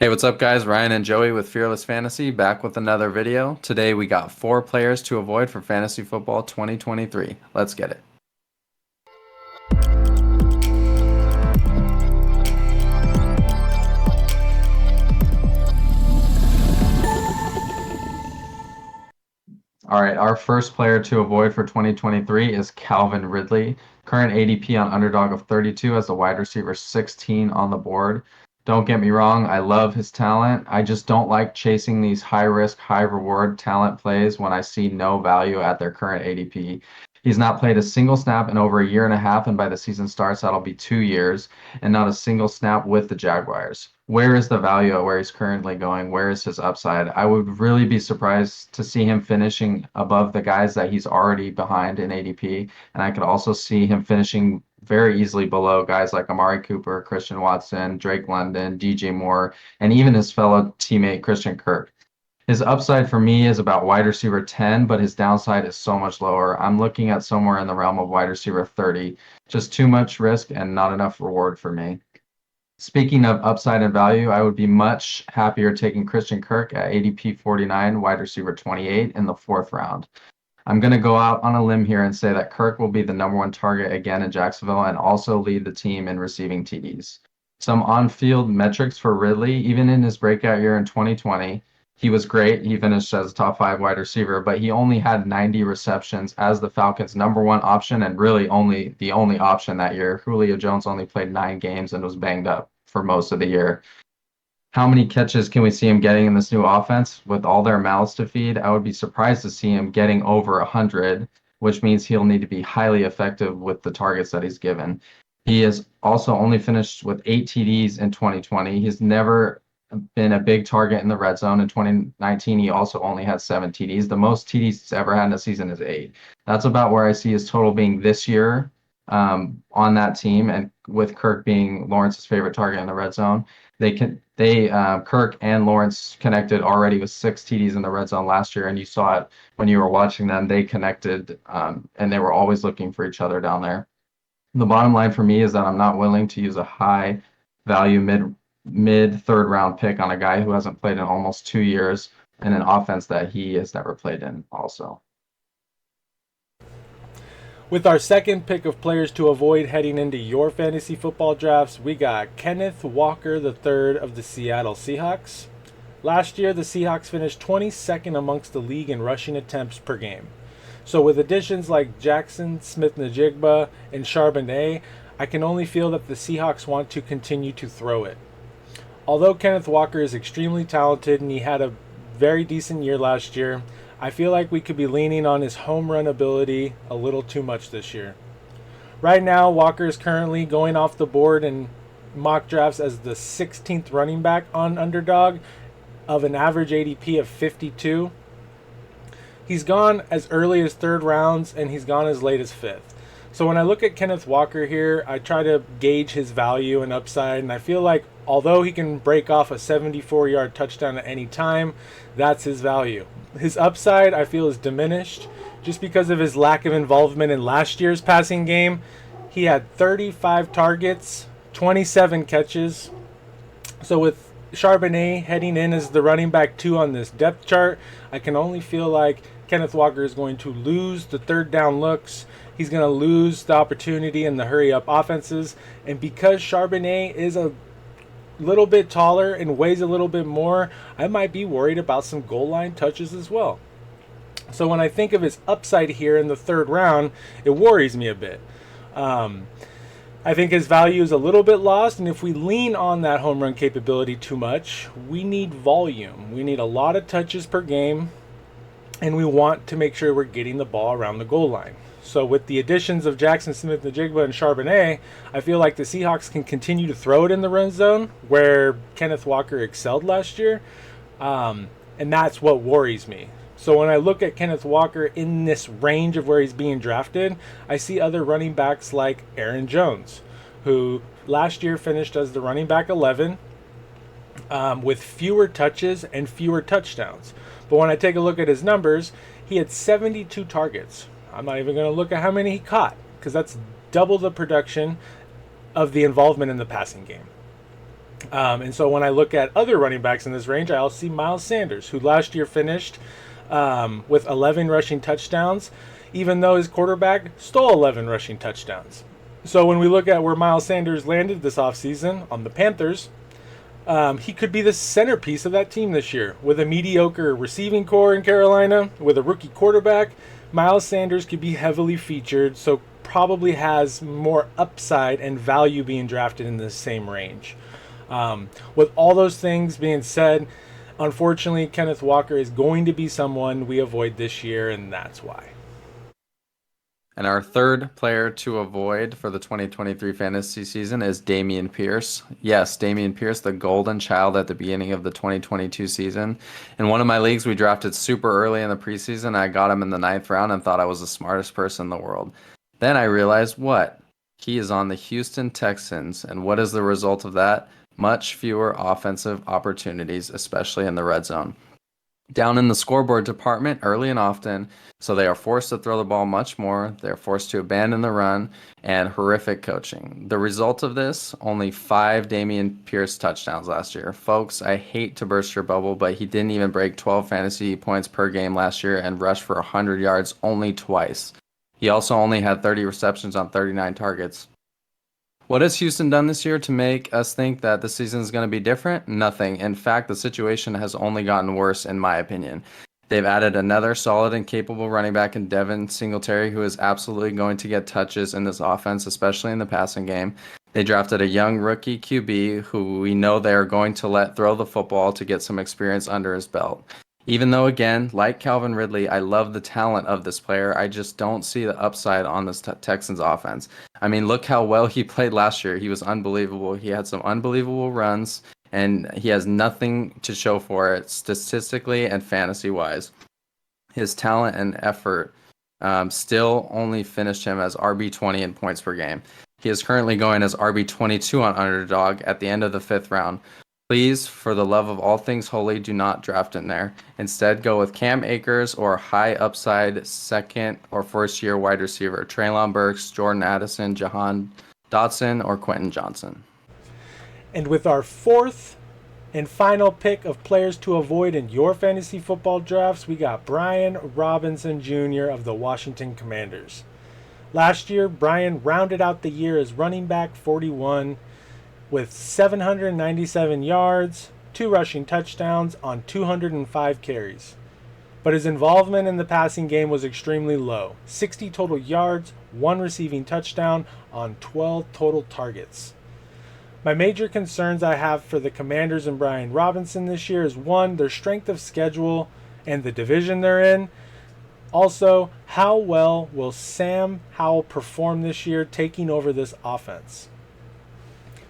Hey, what's up, guys? Ryan and Joey with Fearless Fantasy back with another video. Today we got four players to avoid for Fantasy Football 2023. Let's get it. All right, our first player to avoid for 2023 is Calvin Ridley. Current ADP on underdog of 32 as a wide receiver 16 on the board. Don't get me wrong, I love his talent. I just don't like chasing these high risk, high reward talent plays when I see no value at their current ADP. He's not played a single snap in over a year and a half, and by the season starts, that'll be 2 years, and not a single snap with the Jaguars. Where is the value at where he's currently going? Where is his upside? I would really be surprised to see him finishing above the guys that he's already behind in ADP. And I could also see him finishing very easily below guys like Amari Cooper, Christian Watson, Drake London, DJ Moore, and even his fellow teammate Christian Kirk. His upside for me is about wide receiver 10, but his downside is so much lower. I'm looking at somewhere in the realm of wide receiver 30. Just too much risk and not enough reward for me. Speaking of upside and value, I would be much happier taking Christian Kirk at ADP 49, wide receiver 28 in the fourth round. I'm going to go out on a limb here and say that Kirk will be the number one target again in Jacksonville and also lead the team in receiving TDs. Some on-field metrics for Ridley, even in his breakout year in 2020, he was great. He finished as a top five wide receiver, but he only had 90 receptions as the Falcons' number one option and really only the only option that year. Julio Jones only played 9 games and was banged up for most of the year. How many catches can we see him getting in this new offense with all their mouths to feed? I would be surprised to see him getting over 100, which means he'll need to be highly effective with the targets that he's given. He has also only finished with 8 TDs in 2020. He's never been a big target in the red zone. In 2019, he also only had 7 TDs. The most TDs he's ever had in a season is 8. That's about where I see his total being this year on that team, and with Kirk being Lawrence's favorite target in the red zone. Kirk and Lawrence connected already with 6 TDs in the red zone last year, and you saw it when you were watching them. They connected, and they were always looking for each other down there. The bottom line for me is that I'm not willing to use a high value mid third round pick on a guy who hasn't played in almost 2 years in an offense that he has never played in also. With our second pick of players to avoid heading into your fantasy football drafts, we got Kenneth Walker III of the Seattle Seahawks. Last year, the Seahawks finished 22nd amongst the league in rushing attempts per game. So with additions like Jackson Smith-Njigba and Charbonnet, I can only feel that the Seahawks want to continue to throw it. Although Kenneth Walker is extremely talented and he had a very decent year last year, I feel like we could be leaning on his home run ability a little too much this year. Right now, Walker is currently going off the board in mock drafts as the 16th running back on underdog of an average ADP of 52. He's gone as early as third rounds and he's gone as late as fifth. So when I look at Kenneth Walker here, I try to gauge his value and upside, and I feel like although he can break off a 74-yard touchdown at any time, that's his value. His upside, I feel, is diminished just because of his lack of involvement in last year's passing game. He had 35 targets, 27 catches. So with Charbonnet heading in as the running back 2 on this depth chart, I can only feel like Kenneth Walker is going to lose the third down looks. He's going to lose the opportunity in the hurry-up offenses. And because Charbonnet is a little bit taller and weighs a little bit more, I might be worried about some goal line touches as well. So when I think of his upside here in the third round, it worries me a bit. I think his value is a little bit lost, and if we lean on that home run capability too much, we need volume. We need a lot of touches per game, and we want to make sure we're getting the ball around the goal line. So with the additions of Jackson Smith-Njigba and Charbonnet, I feel like the Seahawks can continue to throw it in the run zone where Kenneth Walker excelled last year, and that's what worries me. So when I look at Kenneth Walker in this range of where he's being drafted, I see other running backs like Aaron Jones, who last year finished as the running back 11 with fewer touches and fewer touchdowns. But when I take a look at his numbers, he had 72 targets. I'm not even going to look at how many he caught, because that's double the production of the involvement in the passing game. And so when I look at other running backs in this range, I also see Miles Sanders, who last year finished with 11 rushing touchdowns, even though his quarterback stole 11 rushing touchdowns. So when we look at where Miles Sanders landed this offseason on the Panthers, he could be the centerpiece of that team this year. With a mediocre receiving core in Carolina, with a rookie quarterback, Miles Sanders could be heavily featured, so probably has more upside and value being drafted in the same range. With all those things being said, unfortunately, Kenneth Walker is going to be someone we avoid this year, and that's why. And our third player to avoid for the 2023 fantasy season is Dameon Pierce. Yes, Dameon Pierce, the golden child at the beginning of the 2022 season. In one of my leagues, we drafted super early in the preseason. I got him in the 9th round and thought I was the smartest person in the world. Then I realized what? He is on the Houston Texans. And what is the result of that? Much fewer offensive opportunities, especially in the red zone. Down in the scoreboard department early and often, so they are forced to throw the ball much more. They're forced to abandon the run, and horrific coaching. The result of this, only 5 Dameon Pierce touchdowns last year. Folks, I hate to burst your bubble, but he didn't even break 12 fantasy points per game last year and rushed for 100 yards only twice. He also only had 30 receptions on 39 targets. What has Houston done this year to make us think that the season is going to be different? Nothing. In fact, the situation has only gotten worse, in my opinion. They've added another solid and capable running back in Devin Singletary, who is absolutely going to get touches in this offense, especially in the passing game. They drafted a young rookie QB who we know they are going to let throw the football to get some experience under his belt. Even though, again, like Calvin Ridley, I love the talent of this player, I just don't see the upside on this Texans offense. I mean, look how well he played last year. He was unbelievable. He had some unbelievable runs, and he has nothing to show for it statistically and fantasy-wise. His talent and effort still only finished him as RB20 in points per game. He is currently going as RB22 on Underdog at the end of the 5th round. Please, for the love of all things holy, do not draft him there. Instead, go with Cam Akers or high upside second or first year wide receiver Treylon Burks, Jordan Addison, Jahan Dotson, or Quentin Johnson. And with our 4th and final pick of players to avoid in your fantasy football drafts, we got Brian Robinson Jr. of the Washington Commanders. Last year, Brian rounded out the year as running back 41 with 797 yards, 2 rushing touchdowns on 205 carries. But his involvement in the passing game was extremely low. 60 total yards, 1 receiving touchdown on 12 total targets. My major concerns I have for the Commanders and Brian Robinson this year is 1, their strength of schedule and the division they're in. Also, how well will Sam Howell perform this year taking over this offense?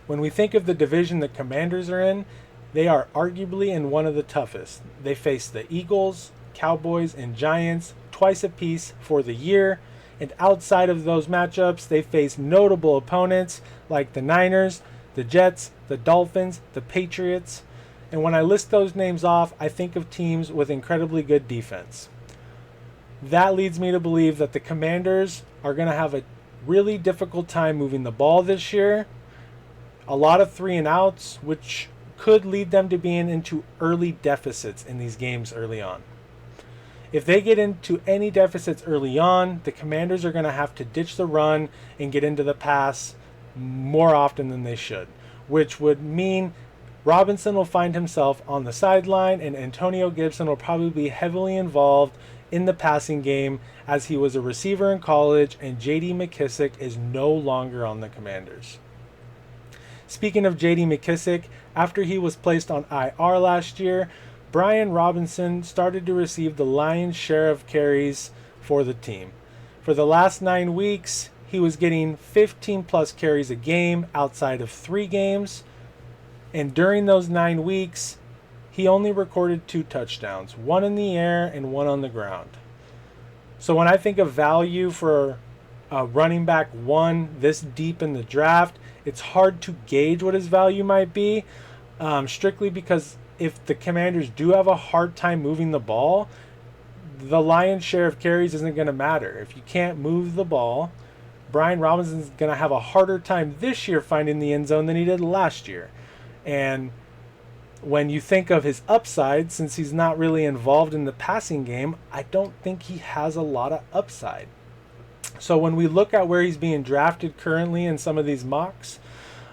When we think of the division the Commanders are in, they are arguably in one of the toughest. They face the Eagles, Cowboys, and Giants twice apiece for the year, and outside of those matchups, they face notable opponents like the Niners, the Jets, the Dolphins, the Patriots, and when I list those names off, I think of teams with incredibly good defense. That leads me to believe that the Commanders are going to have a really difficult time moving the ball this year. A lot of 3 and outs, which could lead them to being into early deficits in these games early on. If they get into any deficits early on, the Commanders are going to have to ditch the run and get into the pass more often than they should, which would mean Robinson will find himself on the sideline and Antonio Gibson will probably be heavily involved in the passing game as he was a receiver in college and J.D. McKissick is no longer on the Commanders. Speaking of J.D. McKissick, after he was placed on IR last year, Brian Robinson started to receive the lion's share of carries for the team. For the last 9 weeks, he was getting 15 plus carries a game outside of 3 games. And during those 9 weeks, he only recorded 2 touchdowns, 1 in the air and 1 on the ground. So when I think of value for a running back 1 this deep in the draft, it's hard to gauge what his value might be, strictly because if the Commanders do have a hard time moving the ball, the lion's share of carries isn't going to matter. If you can't move the ball, Brian Robinson's going to have a harder time this year finding the end zone than he did last year. And when you think of his upside, since he's not really involved in the passing game, I don't think he has a lot of upside. So when we look at where he's being drafted currently in some of these mocks,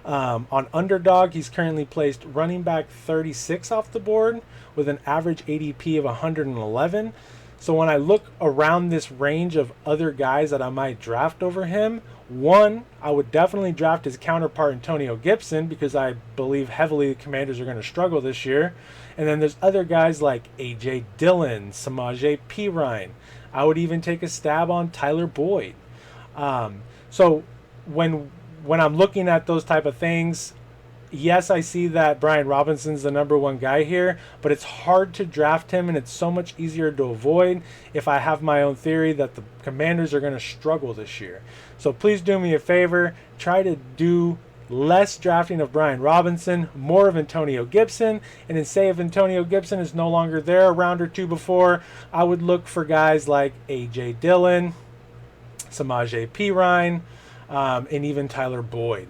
on Underdog, he's currently placed running back 36 off the board with an average ADP of 111. So when I look around this range of other guys that I might draft over him, one, I would definitely draft his counterpart Antonio Gibson because I believe heavily the Commanders are going to struggle this year. And then there's other guys like A.J. Dillon, Samaje Perine. I would even take a stab on Tyler Boyd. So when I'm looking at those type of things, yes, I see that Brian Robinson's the number one guy here, but it's hard to draft him and it's so much easier to avoid if I have my own theory that the Commanders are going to struggle this year. So please do me a favor, try to do less drafting of Brian Robinson, more of Antonio Gibson, and then say if Antonio Gibson is no longer there a round or two before, I would look for guys like A.J. Dillon, Samaje Perine, and even Tyler Boyd.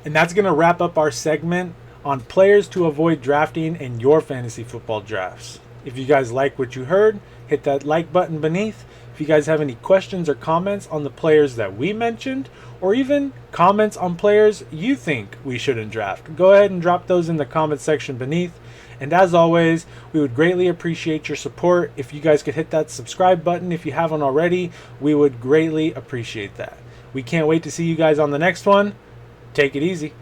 And that's going to wrap up our segment on players to avoid drafting in your fantasy football drafts. If you guys like what you heard, hit that like button beneath. If you guys have any questions or comments on the players that we mentioned, or even comments on players you think we shouldn't draft, go ahead and drop those in the comment section beneath. And as always, we would greatly appreciate your support. If you guys could hit that subscribe button if you haven't already, we would greatly appreciate that. We can't wait to see you guys on the next one. Take it easy.